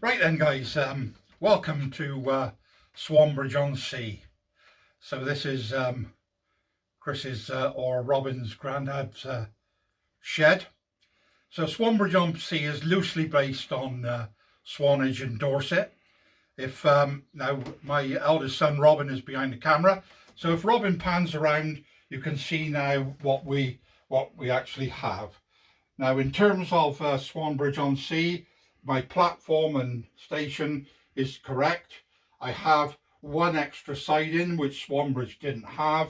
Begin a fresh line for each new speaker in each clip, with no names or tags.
Right then guys, welcome to Swanbridge-on-Sea. So this is Chris's or Robin's granddad's shed. So Swanbridge-on-Sea is loosely based on Swanage and Dorset. If now my eldest son Robin is behind the camera, so if Robin pans around you can see now what we actually have. Now in terms of Swanbridge-on-Sea, my platform and station is correct. I have one extra siding which Swanbridge didn't have.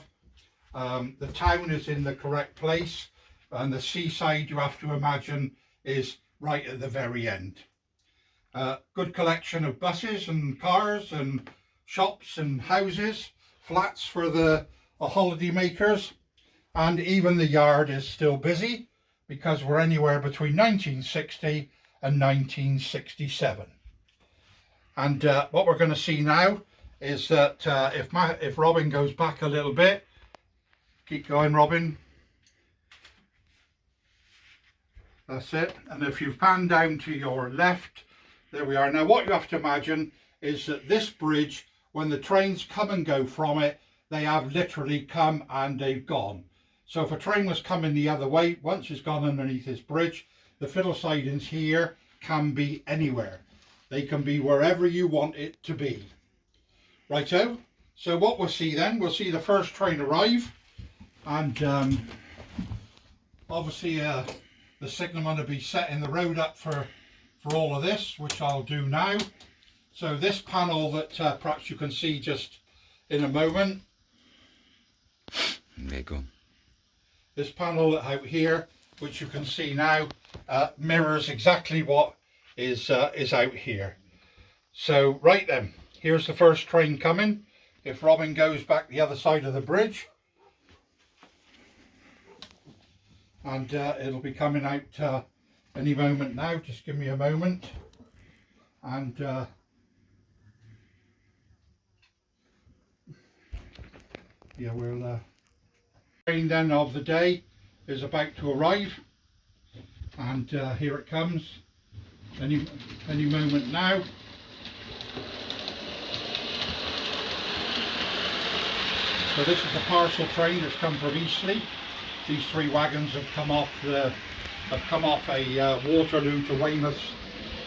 The town is in the correct place, and the seaside, you have to imagine, is right at the very end. Good collection of buses and cars and shops and houses, flats for the holiday makers, and even the yard is still busy because we're anywhere between 1960 and 1967. And what we're going to see now is that if Robin goes back a little bit, keep going Robin, that's it, and if you've panned down to your left, there we are. Now what you have to imagine is that this bridge, when the trains come and go from it, they have literally come and they've gone. So if a train was coming the other way, once it's gone underneath this bridge, the fiddle sidings here can be anywhere. They can be wherever you want it to be. Righto, so what we'll see then, we'll see the first train arrive, and obviously the signalman will be setting the road up for all of this, which I'll do now. So this panel that perhaps you can see just in a moment.
There you go.
This panel out here, which you can see now, mirrors exactly what is out here. So right then, here's the first train coming. If Robin goes back the other side of the bridge, and it'll be coming out any moment now. Just give me a moment, and yeah, we'll train then of the day is about to arrive, and here it comes any moment now. So this is a parcel train that's come from Eastleigh. These three wagons have come off a Waterloo to Weymouth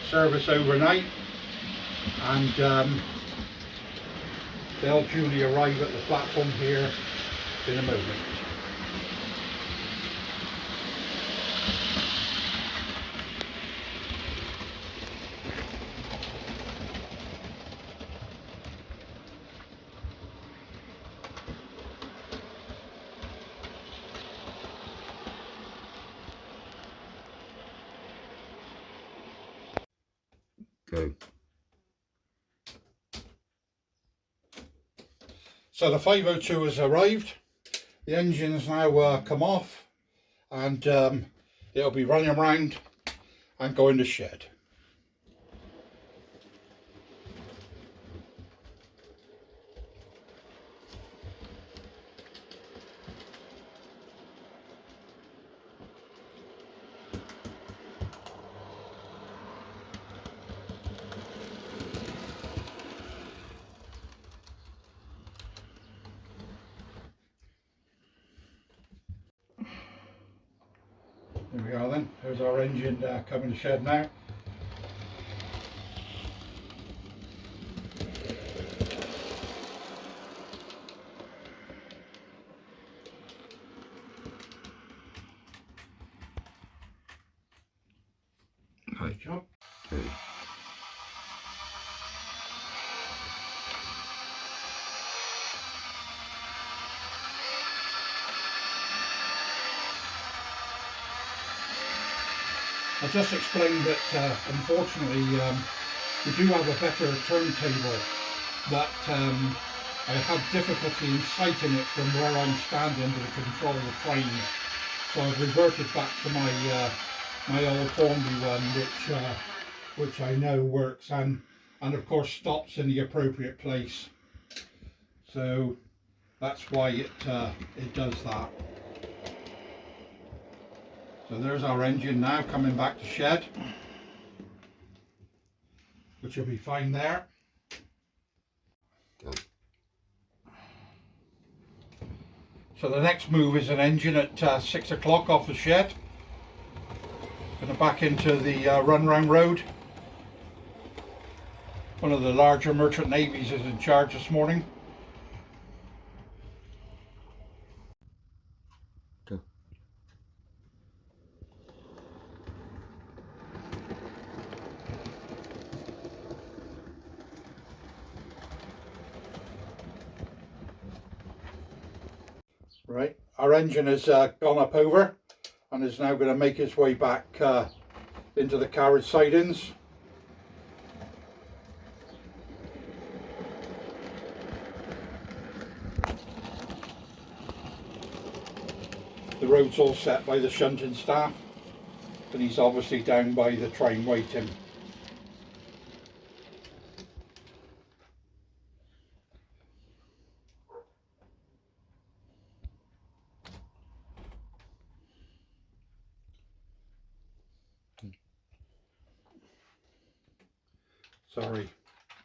service overnight, and they'll duly arrive at the platform here in a moment.
Go.
So the 502 has arrived. The engine's now come off, and it'll be running around and going to shed. There we are then, there's our engine coming to shed now. Good job.
Go.
I just explained that unfortunately we do have a better turntable, but I had difficulty in sighting it from where I'm standing to control the trains, so I've reverted back to my old Hornby one, which I know works and of course stops in the appropriate place. So that's why it does that. So there's our engine now coming back to shed. which will be fine there. So the next move is an engine at 6 o'clock off the shed. Going to back into the run round road. One of the larger merchant navies is in charge this morning.
Go.
Right, our engine has gone up over and is now going to make its way back into the carriage sidings. The road's all set by the shunting staff, and he's obviously down by the train waiting. Sorry.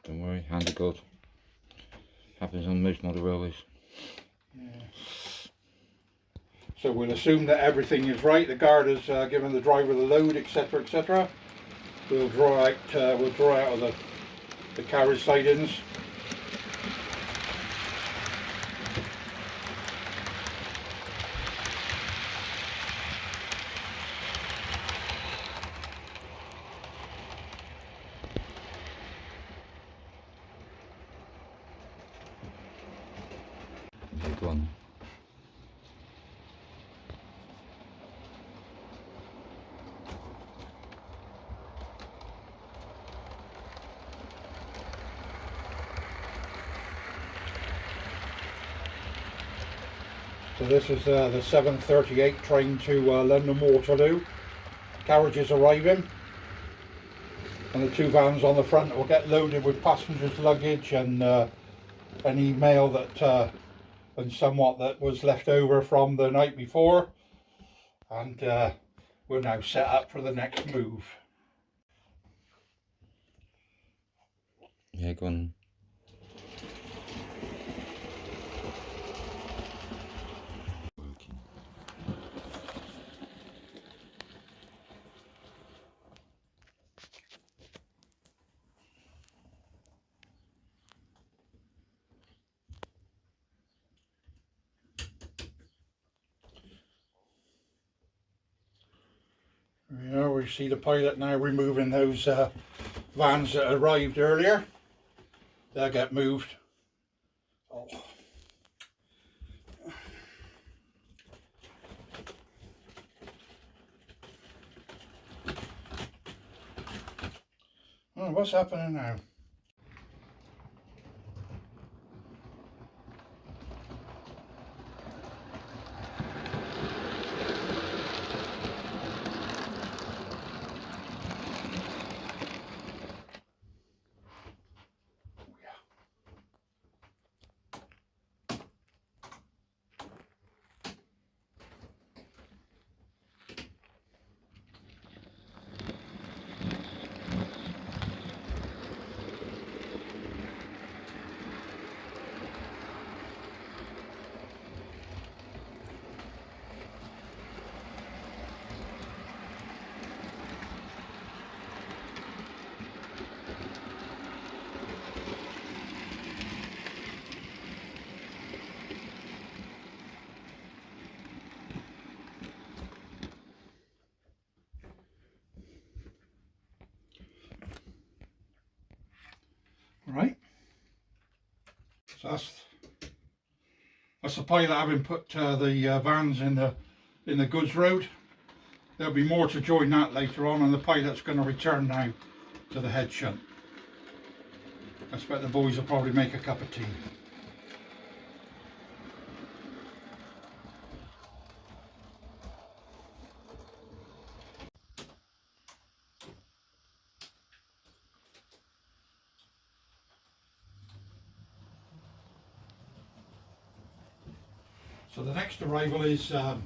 Don't worry, handy good. Happens on most model railways.
Yeah. So we'll assume that everything is right. The guard has given the driver the load, etc., etc. We'll draw out of the carriage sidings.
Okay, go on.
So this is the 7:38 train to London Waterloo. Carriages arriving, and the two vans on the front will get loaded with passengers' luggage and any mail that and somewhat that was left over from the night before, and we're now set up for the next move.
Yeah, go on. Working.
You know, we see the pilot now removing those vans that arrived earlier. They'll get moved. Oh. Oh, what's happening now? Right, so that's the pilot having put the vans in the goods road. There'll be more to join that later on, and the pilot's going to return now to the head shunt. I expect the boys will probably make a cup of tea. So the next arrival is a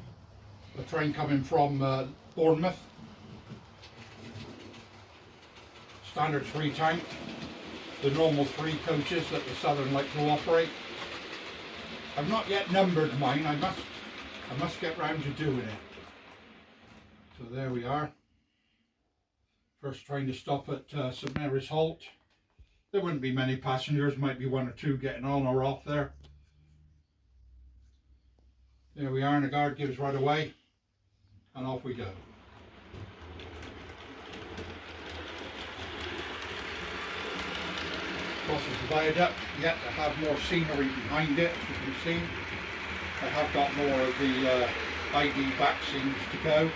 train coming from Bournemouth. standard 3 tank, the normal 3 coaches that the Southern like to operate. I've not yet numbered mine. I must get round to doing it. So there we are. First trying to stop at St Mary's Halt. There wouldn't be many passengers, might be 1 or 2 getting on or off there. There we are, and the guard gives right away, and off we go. Crosses the viaduct, yet I have more scenery behind it, as you can see. I have got more of the ID back scenes to go.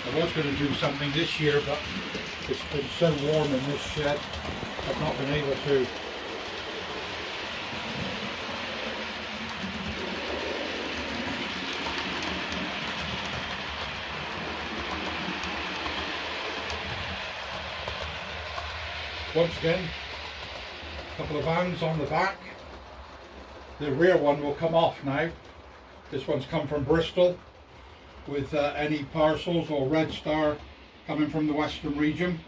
I was going to do something this year, but it's been so warm in this shed, I've not been able to. Once again, a couple of vans on the back. The rear one will come off now. This one's come from Bristol with any parcels or Red Star coming from the Western region.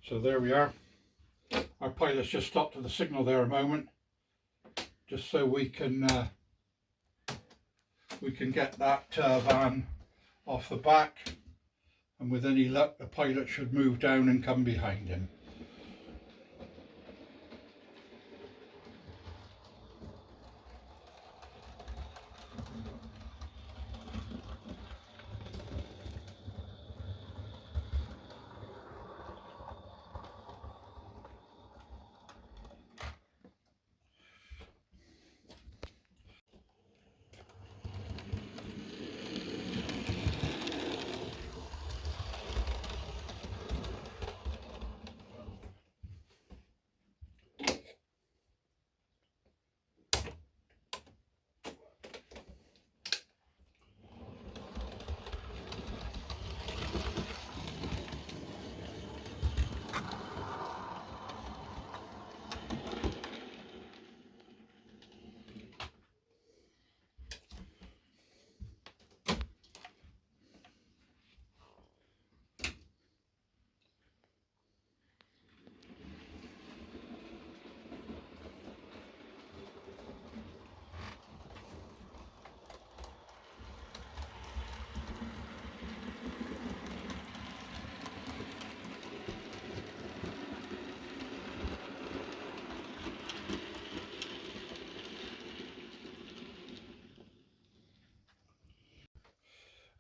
So there we are. Our pilot's just stopped at the signal there a moment, just so we can get that van off the back, and with any luck the pilot should move down and come behind him.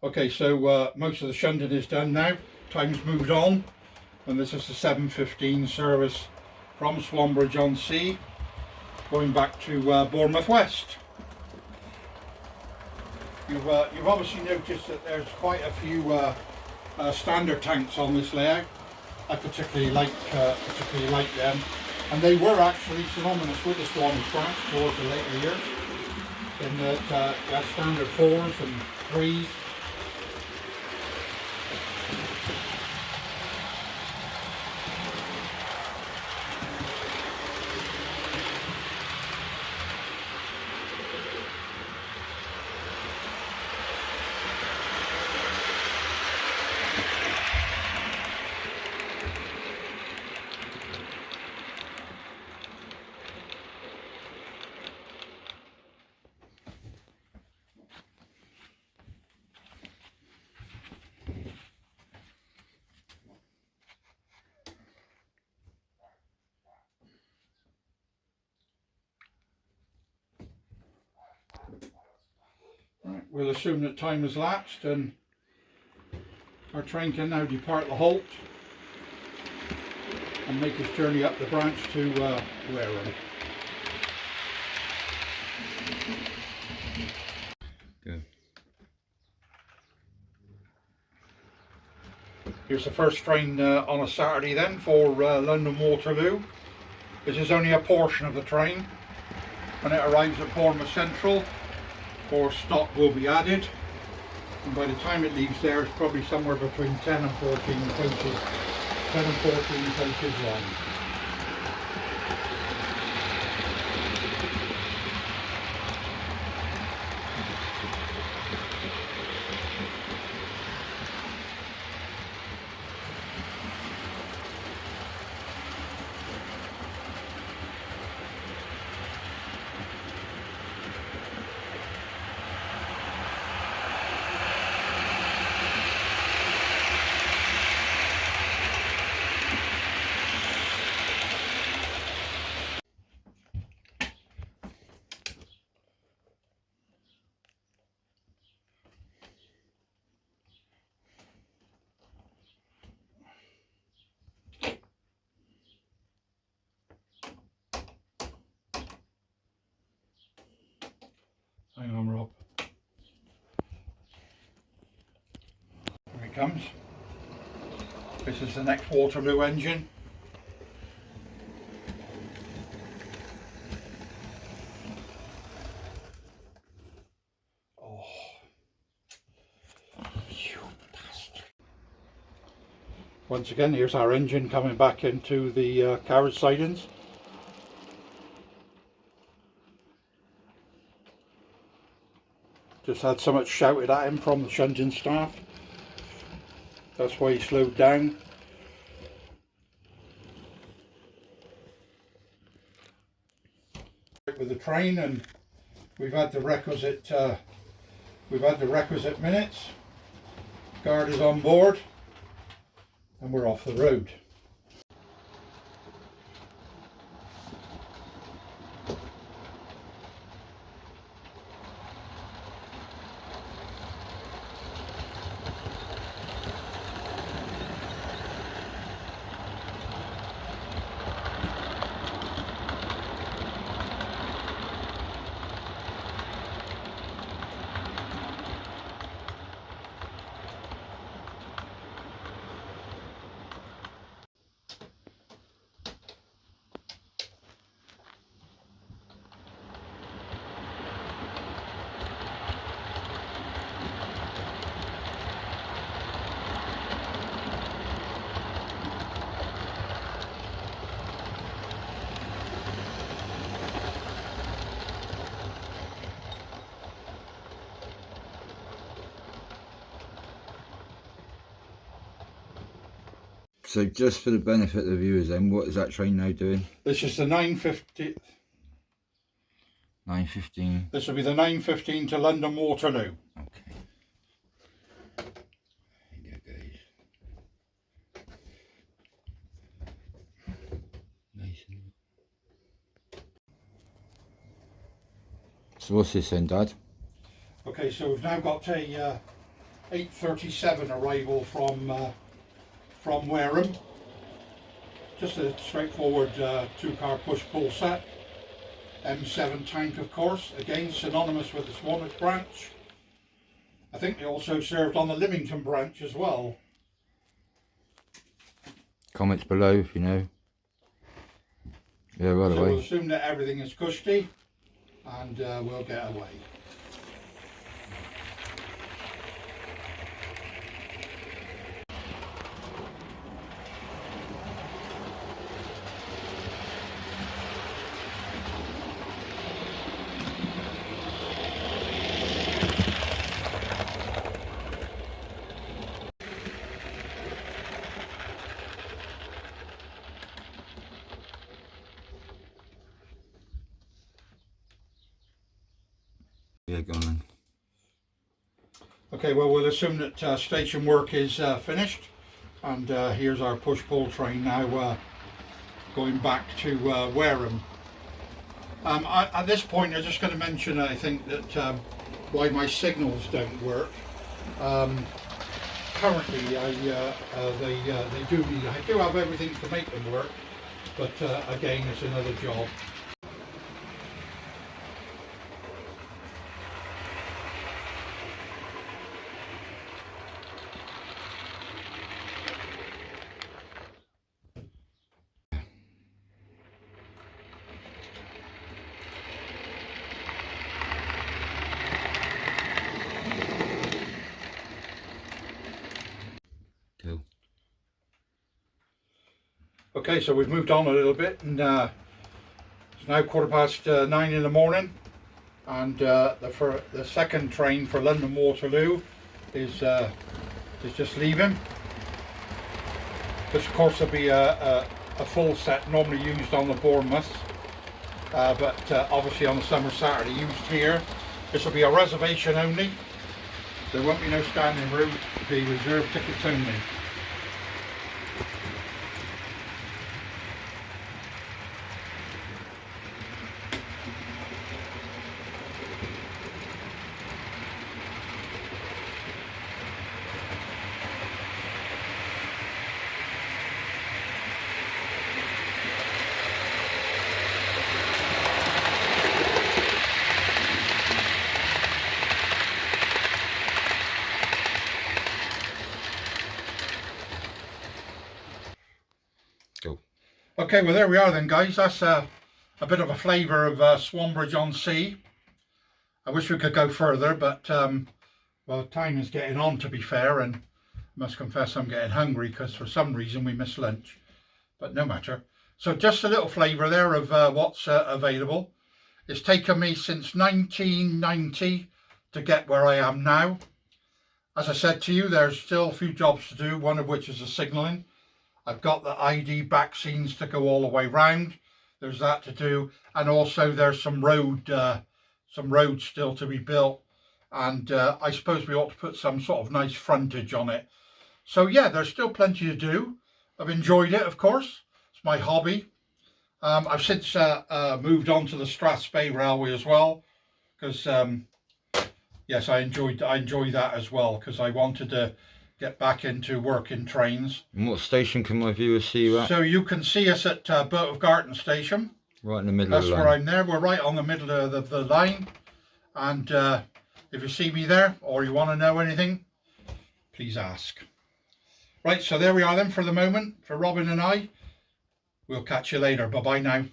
Okay, so most of the shunting is done now. Time's moved on, and this is the 7:15 service from Swanbridge-on-Sea, going back to Bournemouth West. You've obviously noticed that there's quite a few standard tanks on this layout. I particularly like them, and they were actually synonymous with the Swanbridge branch towards the later years, in that they had standard 4s and 3s. Right, we'll assume that time has lapsed and our train can now depart the halt and make its journey up the branch to Wareham.
Good.
Here's the first train on a Saturday then for London Waterloo. This is only a portion of the train. When it arrives at Bournemouth Central, or stock will be added, and by the time it leaves there, it's probably somewhere between 10 and 14 pouches, 10 and 14 pouches long. Hang on, Rob. Here it comes. This is the next Waterloo engine. Oh, you bastard. Once again, here's our engine coming back into the carriage sidings. Just had so much shouted at him from the shunting staff. That's why he slowed down. With the train, and we've had the requisite minutes. Guard is on board, and we're off the road.
So just for the benefit of the viewers then, what is that train now doing?
This is the 9:50.
9:15.
This will be the 9:15 to London Waterloo.
Okay. There you go, guys. Nice. So what's this then, Dad?
Okay, so we've now got a 8:37 arrival from Wareham. Just a straightforward two-car push-pull set. M7 tank, of course, again synonymous with the Swanage branch. I think they also served on the Lymington branch as well.
Comments below if you know. Yeah, right
So
away.
we'll assume that everything is cushy, and we'll get away.
Yeah, go on then.
Okay, well, we'll assume that station work is finished, and here's our push-pull train now going back to Wareham. At this point, I'm just going to mention, I think, that why my signals don't work. Currently, they do. I do have everything to make them work, but again, it's another job. Okay, so we've moved on a little bit, and it's now 9:15 in the morning, and the second train for London Waterloo is just leaving. This, of course, will be a full set normally used on the Bournemouth, but obviously on the summer Saturday used here. This will be a reservation only. There won't be no standing room. It'll be reserved tickets only.
Go.
Okay, well there we are then, guys. That's a bit of a flavour of Swanbridge-on-Sea. I wish we could go further, but well, time is getting on, to be fair, and I must confess I'm getting hungry because for some reason we missed lunch, but no matter. So just a little flavour there of what's available. It's taken me since 1990 to get where I am now. As I said to you, there's still a few jobs to do, one of which is the signalling. I've got the ID back scenes to go all the way round. There's that to do, and also there's some roads still to be built, and I suppose we ought to put some sort of nice frontage on it. So yeah, there's still plenty to do. I've enjoyed it, of course. It's my hobby. I've since moved on to the Strathspey Railway as well, because yes, I enjoy that as well, because I wanted to get back into working trains.
And what station can my viewers see you at?
So you can see us at Boat of Garton Station.
Right in the middle of the line.
That's where I'm there. We're right on the middle of the line. And if you see me there, or you want to know anything, please ask. Right, so there we are then for the moment, for Robin and I. We'll catch you later. Bye-bye now.